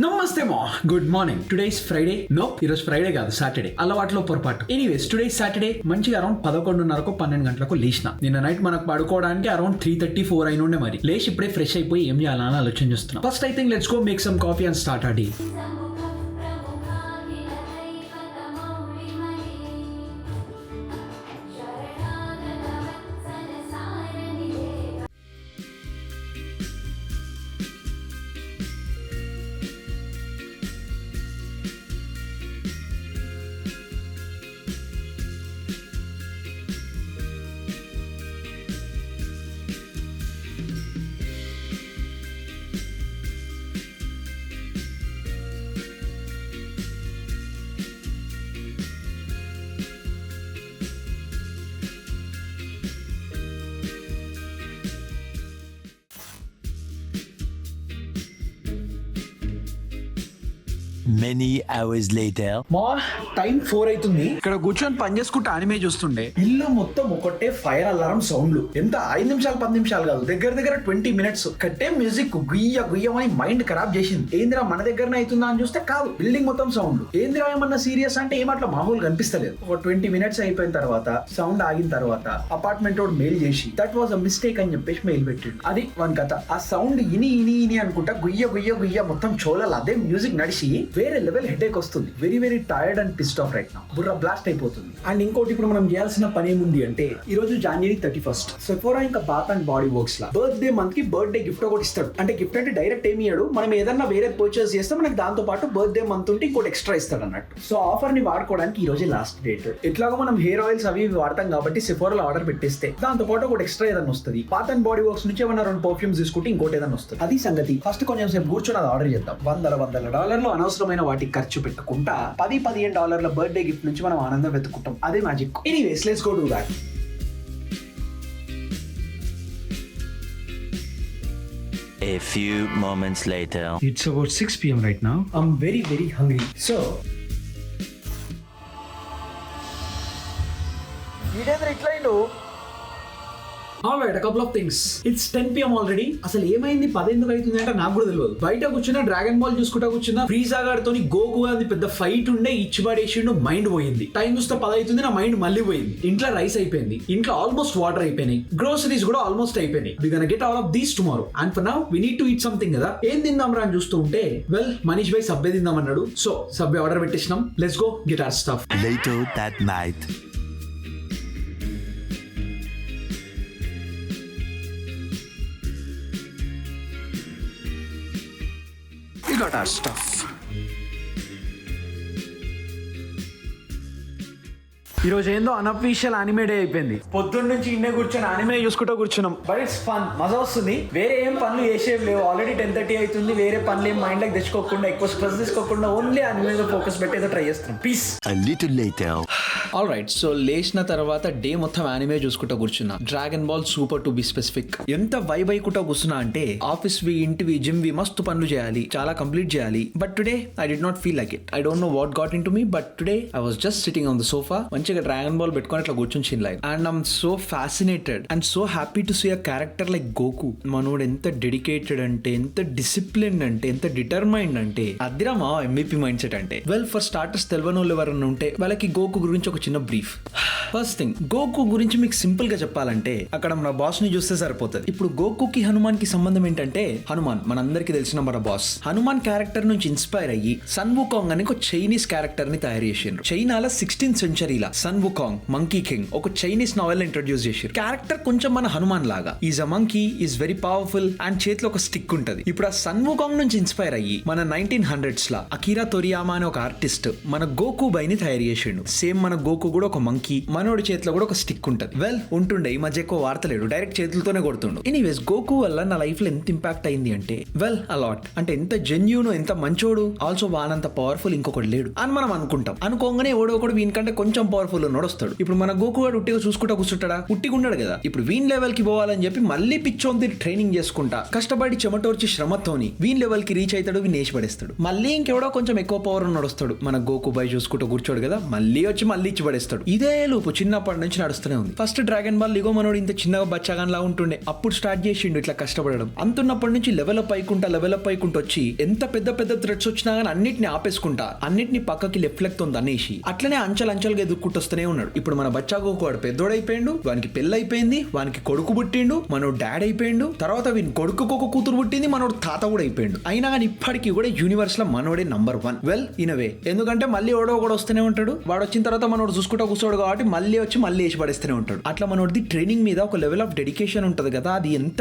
నమస్తే మా good morning. Today is Friday. No, ఈరోజు ఫ్రైడే కాదు, సాటర్డే. అలవాట్లో పొరపాటు. Anyways today Saturday. మంచిగా అరౌండ్ 11:30 12 గంటలకు లేచిన. నిన్న నైట్ మనకు పడుకోవడానికి అరౌండ్ 3:34 అయినుండే. మరి లేచి ఇప్పుడే ఫ్రెష్ అయిపోయి ఏం చేయాలని ఆలోచన చేస్తున్నా. First I think let's go make some coffee and start our day. Many hours later. మా టైం 4 అవుతుంది. ఇక్కడ కూర్చొని పని చేసుకుంటే అనిమే చూస్తుండే ఇల్లు మొత్తం ఒకటే ఫైర్ అలారం సౌండ్లు. ఎంత 5 నిమిషాలు 10 నిమిషాలు కాదు, దగ్గర 20 మినిట్స్ కట్టే మ్యూజిక్ గుయ్య గుయ్యమని మైండ్ ఖరాబ్ చేసింది. ఏందిరా మన దగ్గరనే అవుతుందా అని చూస్తే కాదు, బిల్డింగ్ మొత్తం సౌండ్. ఏందిరా ఏమన్నా సీరియస్ అంటే ఏమట్లా మామూలు కనిపిస్తలేదు. ఒక 20 మినిట్స్ అయిపోయిన తర్వాత సౌండ్ ఆగిన తర్వాత అపార్ట్మెంట్ రోడ్ మెయిల్ చేసి దట్ వాజ్ అ మిస్టేక్ అని చెప్పేసి మెయిల్ పెట్టిండు. అది వన్ కథ. ఆ సౌండ్ ఇని అనుకుంటా గుయ్య గుయ్య గుయ్య మొత్తం చోళాలి. అదే మ్యూజిక్ నడిచి వేరే లెవెల్ హెడేక్ వస్తుంది. Very very tired and pissed off right now. బుర్ర బ్లాస్ట్ అయిపోతుంది. అండ్ ఇంకోటి, ఇప్పుడు మనం చేయాల్సిన పని ఏముంది అంటే, ఈ రోజు January 31st సెఫోరా ఇంకా బాత్ అండ్ బాడీ వర్క్స్ లా బర్త్డే మంత్ కి బర్త్డే గిఫ్ట్ ఒకటి ఇస్తాడు. అంటే గిఫ్ట్ అంటే డైరెక్ట్ ఏమి ఇయ్యాడు, మనం ఏదన్నా వేరే పర్చేస్ చేస్తే మనకి దాంతో పాటు బర్త్డే మంత్ ఉంటే ఇంకోటి ఎక్స్ట్రా ఇస్తాడు అన్నట్టు. సో ఆఫర్ ని వాడుకోవడానికి ఈ రోజే లాస్ట్ డేట్. ఎట్లాగో మనం హెయిర్ ఆయిల్స్ అవి వాడతాం కాబట్టి సెఫోరాలో ఆర్డర్ పెట్టేస్తే దాంతో పాటు ఒకటి ఎక్స్ట్రా ఏదైనా వస్తుంది. బాత్ అండ్ బాడీ వర్క్స్ నుంచి ఏమన్నా 2 పర్ఫ్యూమ్స్ తీసుకుంటే ఇంకోటి ఏదైనా వస్తుంది. అది సంగతి. ఫస్ట్ కొంచెం సేపు కూర్చొని అది ఆర్డర్ చేద్దాం. $100 అనవసరమైన వాటికి ఖర్చు పెట్టుకుంటా $10-15 బర్త్డే గిఫ్ట్ నుంచి మనం ఆనందం వెతుకుంటాం. అదే magic. Anyways let's go do that. A few moments later. It's about 6 p.m. right now. I'm very very hungry. So ఇదేంద్ర ఇట్లా Alright, a couple of things. It's 10 p.m. already. అసలు ఏమైంది 10 ఎందుకు అవుతుంది అంటే నాకు కూడా తెలియదు. బయట కూర్చున్నా డ్రాగన్ బాల్ చూసుకుంటా కూర్చున్నా ఫ్రీజా గారితోని గోకు అది పెద్ద ఫైట్ ఉండే, ఇచ్చి పడేసిండు, మైండ్ పోయింది. టైం చూస్తే 10 అవుతుంది, నా మైండ్ మళ్ళీ పోయింది. ఇంట్లో రైస్ అయిపోయింది, ఇంట్లో ఆల్మోస్ట్ వాటర్ అయిపోయినాయి, గ్రోసరీస్ కూడా ఆల్మోస్ట్ అయిపోయినాయి. We gonna get all of these tomorrow and for now we need to eat something కదా. ఏం తిందాం రా అని చూస్తూ ఉంటే మనీష్ భాయ్ సబ్బే తిందాం అన్నాడు. సో సబ్బే ఆర్డర్ పెట్టేసినాం. Let's go get our stuff. Later that night. We got our stuff. ఈ రోజు ఏందో అన్అఫీషియల్ అనిమే డే అయిపోయింది. పొద్దున్న నుంచి ఇన్నే కూర్చొని అనిమే చూసుకుంటూ కూర్చున్నాం. బట్ ఇట్స్ ఫన్, మజా వస్తుంది. వేరే ఏం పనులు చేసేవి లేవు. ఆల్రెడీ 10:30 అవుతుంది. వేరే పనులు ఏం మైండ్ లోకి తెచ్చుకోకుండా, ఎక్కువ స్ట్రెస్ తీసుకోకుండా ఓన్లీ అనిమే మీద ఫోకస్ పెట్టేదో ట్రై చేస్తున్నాం. Peace. A little later. All right, so లేచిన తర్వాత డే మొత్తం యానిమే చూసుకుంటూ కూర్చున్నా. Dragon ball Super to be specific. ఎంత వైబ్ అయికుంటా కూర్చున్నా అంటే ఆఫీస్ వి, ఇంటివి, జిమ్ వి మస్తు పనులు చేయాలి, చాలా కంప్లీట్ చేయాలి. But today I did not feel like it. I don't know what got into me, but today I was just sitting on the sofa. మంచిగా డ్రాగన్ బాల్ పెట్టుకొని అట్లా కూర్చొని చిల్లాయి. And I'm so fascinated and so happy to see a character like Goku. మనోడు ఎంత dedicated అంటే, ఎంత discipline అంటే, ఎంత డిటర్మైండ్ అంటే, అదిరా మా MVP మైండ్ సెట్ అంటే. వెల్, ఫర్ స్టార్టర్స్ తెలియని వాళ్ళు ఎవరన్నా ఉంటే వాళ్ళకి గోకు గురించి ఒక చిన్న బ్రీఫ్. ఫస్ట్ థింగ్, గోకు గురించి మీకు సింపుల్ గా చెప్పాలంటే అక్కడ మన బాస్ ని చూస్తే సరిపోతుంది. ఇప్పుడు గోకుకి హనుమాన్ కి సంబంధం ఏంటంటే, హనుమాన్ మనందరికి తెలిసిన మన బాస్. హనుమాన్ క్యారెక్టర్ నుంచి ఇన్స్పైర్ అయ్యి సన్ వుకాంగ్ అని ఒక చైనీస్ క్యారెక్టర్ ని తయారు చేసిండ్రు. చైనాలో 16th సెంచరీలా సన్ వుకాంగ్ మంకీ కింగ్ ఒక చైనీస్ నావెల్ ఇంట్రొడ్యూస్ చేశారు. క్యారెక్టర్ కొంచెం మన హనుమాన్ లాగా. Is a monkey, is very powerful and చేతిలో ఒక స్టిక్ ఉంటది. ఇప్పుడు ఆ సన్ వుకాంగ్ నుంచి ఇన్స్పైర్ అయ్యి మన 1900s లా అకిరా తొరియామా అనే ఒక ఆర్టిస్ట్ మన గోకు బై ని తయారు చేసిండు. సేమ్ మన గోకు కూడా ఒక మంకీ, మనోడి చేతిలో కూడా ఒక స్టిక్ ఉంటది. వెల్, ఉంటుండే. ఈ మధ్య ఎక్కువ వార్తలేడు, డైరెక్ట్ చేతులతోనే కొడుతుండు. ఎనీవేస్, గోకు వల్ల నా లైఫ్ లో ఎంత ఇంపాక్ట్ అయింది అంటే, వెల్ అలాట్. అంటే ఎంత జెన్యూన్, ఎంత మంచోడు, ఆల్సో వానంత పవర్ఫుల్ ఇంకొకటి లేడు అని మనం అనుకుంటాం. అనుకోగానే ఎవడో ఒకడు వీనికంటే కొంచెం పవర్ఫుల్ పవర్ఫుల్ ఉన్నోడు వస్తాడు. ఇప్పుడు మన గోకు గారు ఉట్టిగా చూసుకుంటా కూర్చుంటాడా? ఉట్టిగా ఉన్నాడు కదా. ఇప్పుడు వీన్ లెవెల్ కి పోవాలని చెప్పి మళ్ళీ పిచ్చోంది ట్రైనింగ్ చేసుకుంటా కష్టపడి చెమటోర్చి శ్రమతోని వీన్ లెవెల్ కి రీచ్ అవుతాడు. వీన్ వేసి పడేస్తాడు. మళ్ళీ ఇంకెవడో కొంచెం ఎక్కువ పవర్ ఉన్నాడు వస్తాడు. మన గోకు బాయ్ చూసుకుంటూ కూర్చోడు కదా, మళ్ళీ వచ్చి మళ్ళీ ఇచ్చి పడేస్తాడు. ఇదే లూపు చిన్నప్పటి నుంచి నడుస్తూనే ఉంది. ఫస్ట్ డ్రాగన్ బాల్ లిగో మనోడు ఇంత చిన్నగా బచ్చగాన్ లా ఉంటుండే, అప్పుడు స్టార్ట్ చేసిండు ఇట్లా కష్టపడడం. అంతున్నప్పటి నుంచి లెవెల్ అప్ అయికుంటా వచ్చి ఎంత పెద్ద పెద్ద థ్రెట్స్ వచ్చినా కానీ అన్నిటిని ఆపేసుకుంటా అన్నిటిని పక్కకి లెఫ్ట్ లెగ్ తో అనేసి అట్లనే అంచెలంచెలుగా ఎదుక్కుంటూ వస్తూనే ఉన్నాడు. ఇప్పుడు మన బచ్చా గోకు వాడు పెద్దోడైపోయిండు, వానికి పెళ్ళైపోయింది, వానికి కొడుకు పుట్టిండు, మనోడు డాడ్ అయిపోయిండు, తర్వాత వీని కొడుకు ఒక కూతురు పుట్టింది, మనోడు తాత కూడా అయిపోయిండు. అయినా కానీ ఇప్పటికీ కూడా యూనివర్స్ లో మనోడే నంబర్ 1. వెల్ ఇనవే, ఎందుకంటే మళ్ళీ ఓడో కూడా వస్తూనే ఉంటాడు. వాడు వచ్చిన తర్వాత మనోడు చూసుకుంటా కూర్చోడు కాబట్టి మళ్ళీ వచ్చి మళ్ళీ వేసి పడేస్తూనే ఉంటాడు. అట్లా మనోడిది ట్రైనింగ్ మీద ఒక లెవెల్ ఆఫ్ డెడికేషన్ ఉంటది కదా, అది ఎంత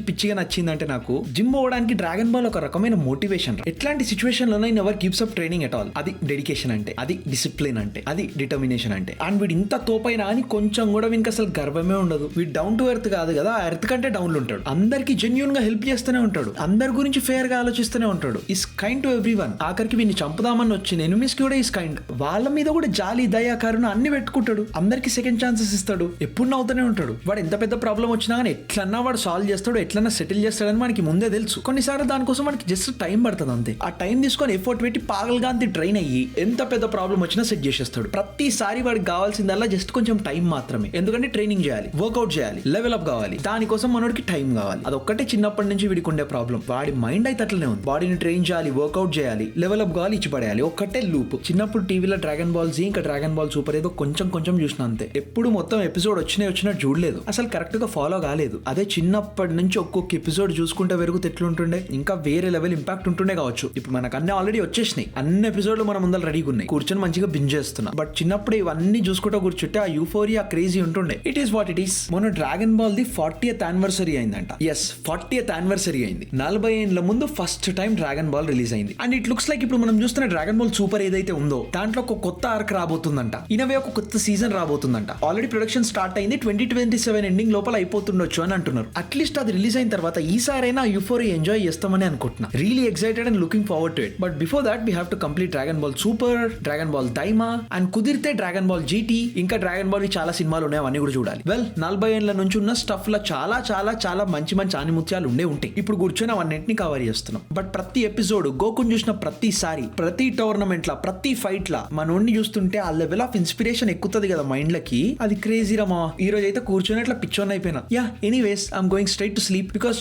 పిచ్చిగా నచ్చిందంటే నాకు జిమ్ పోవడానికి డ్రాగన్ బాల్ ఒక రకమైన మోటివేషన్. ఎట్లాంటి సిచ్యువేషన్ లోనైనా never keeps up training at all. అది డెడికేషన్ అంటే, అది డిసిప్లిన్ అంటే, అది డిటర్మినేషన్ అంటే. అండ్ వీడు ఇంత తోపైనా అని కొంచెం కూడా వీనికి అసలు గర్వమే ఉండదు. వీడు డౌన్ టు ఎర్త్ కాదు కదా, ఆ ఎర్త్ కంటే డౌన్ లో ఉంటాడు. అందరికి జెన్యూన్ గా హెల్ప్ చేస్తూనే ఉంటాడు, అందరి గురించి ఫేర్ గా ఆలోచిస్తూనే ఉంటాడు. Is kind to everyone. ఆఖరికి వీడిని చంపుదామని వచ్చిన ఎనిమీస్ కి కూడా ఈస్ కైండ్. వాళ్ళ మీద కూడా జాలి దయా కరుణ అన్ని పెట్టుకుంటాడు. అందరికి సెకండ్ ఛాన్సెస్ ఇస్తాడు. ఎప్పుడు నవ్వుతూనే ఉంటాడు. వాడు ఎంత పెద్ద ప్రాబ్లం వచ్చినా కానీ ఎట్లన్నా వాడు సాల్వ్ చేస్తాడు, ఎట్లన్నా సెటిల్ చేస్తాడని మనకి ముందే తెలుసు. కొన్నిసార్లు దానికోసం మనకి జస్ట్ టైం పడుతుంది అంతే. ఆ టైం తీసుకొని ఎఫర్ట్ పెట్టి పాగల్గా అంతే ట్రైన్ అయ్యి ఎంత పెద్ద ప్రాబ్లం వచ్చినా సెట్ చేసేస్తాడు. ప్రతిసారి వాడికి కావాల్సిందల్లా జస్ట్ కొంచెం టైం మాత్రమే. ఎందుకంటే ట్రైనింగ్ చేయాలి, వర్కౌట్ చేయాలి, లెవెల్ అప్ కావాలి. దానికోసం మనోడికి టైం కావాలి. అదొక్కటే చిన్నప్పటి నుంచి వీడికి ఉండే ప్రాబ్లం. వాడి మైండ్ అయితే అట్లనే ఉంది. బాడీని ట్రైన్ చేయాలి, వర్కౌట్ చేయాలి, లెవెల్ అప్ కావాలి, ఇచ్చి పడేయాలి. ఒక్కటే లూప్. చిన్నప్పుడు టీవీలో డ్రాగన్ బాల్ జీ ఇంకా డ్రాగన్ బాల్ సూపర్ ఏదో కొంచెం చూసిన అంతే. ఎప్పుడు మొత్తం ఎపిసోడ్ వచ్చినట్టు చూడలేదు, అసలు కరెక్ట్ గా ఫాలో కాలేదు. అదే చిన్నప్పటి నుంచి ఒక్కొక్క ఎపిసోడ్ చూసుకుంటే పెరుగుతూ ఎట్లుంటుండే, ఇంకా వేరే లెవెల్ ఇంపాక్ట్ ఉంటుండే కావచ్చు. ఇప్పుడు మనకు అన్ని ఆల్రెడీ వచ్చేసినాయి, అన్ని ఎపిసోడ్లు మన ముందర రెడీగా ఉన్నాయి, కూర్చొని మంచిగా బింజ్ చేస్తున్నా. బట్ చిన్నప్పుడు ఇవన్నీ చూసుకుంటూ కూర్చుంటే ఆ యూఫోరియా క్రేజీ ఉంటుండే. It is what it is. మన dragon ball the 40th anniversary అయిందంట. ఎస్, 40th యానివర్సరీ అయింది. 40 ఏళ్ల ముందు first time dragon ball release అయింది. అండ్ ఇట్ లుక్స్ లైక్ ఇప్పుడు మనం చూస్తున్న డ్రాగన్ బాల్ సూపర్ ఏదైతే ఉందో దాంట్లో ఒక కొత్త ఆర్క్ రాబోతుందంట. ఇనవే ఒక కొత్త సీజన్ రాబోతుందంట. ఆల్రెడీ ప్రొడక్షన్ స్టార్ట్ అయింది. 2027 ఎండింగ్ లోపల అయిపోతుండొచ్చు అని అంటున్నారు. అట్లీస్ట్ అది రిలీజ్ అయిన తర్వాత ఈసారైనా యూఫోరియా ఎంజాయ్ చేస్తామని అనుకుంటున్నా. Really excited and looking forward to it. But before that we have to complete dragon ball super, dragon ball Daima, and కుదిరితే డ్రాగన్ బాల్ జీటీ, ఇంకా డ్రాగన్ బాల్ చాలా సినిమాలు ఉన్నాయి, అవన్నీ కూడా చూడాలి. వెల్ 40 ఏళ్ల నుంచి ఉన్న స్టఫ్ లో చాలా మంచి ఆనిముత్యాలు ఉంటాయి. ఇప్పుడు కూర్చొని అవన్నింటిని కవర్ చేస్తున్నాం. బట్ ప్రతి ఎపిసోడ్ గోకుని చూసిన ప్రతిసారి, ప్రతి టోర్నమెంట్ లా, ప్రతి ఫైట్ లా మనోడిని చూస్తుంటే ఆ లెవెల్ ఆఫ్ ఇన్స్పిరేషన్ ఎక్కుతుంది కదా మైండ్ లకి. అది క్రేజీ రమా. ఈ రోజు అయితే కూర్చొని అట్లా పిచ్చోన్ అయిపోయినా. Yeah anyways I'm going straight to sleep because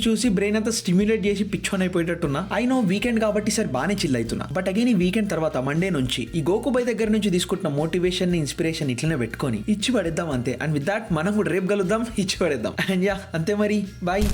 చూసి బ్రెయిన్ అంతా స్టిమ్యులేట్ చేసి పిచ్చోన్ అయిపోయేటట్టున్నా. ఐ నో వీకెండ్ కాబట్టి సరే బానే చిల్ అవుతున్నా. బట్ అగైన్ ఈ వీకెండ్ తర్వాత మండే నుంచి ఈ గోకుబాయ్ దగ్గర నుంచి తీసుకుంటున్న మోటివేషన్ ఇన్స్పిరేషన్ ఇట్లనే పెట్టుకొని ఇచ్చి పడేద్దాం అంతే. అండ్ విత్ దాట్ మనం కూడా రేపు కలుద్దాం, ఇచ్చి పడేద్దాం. అండ్ యా అంతే మరి, బాయ్.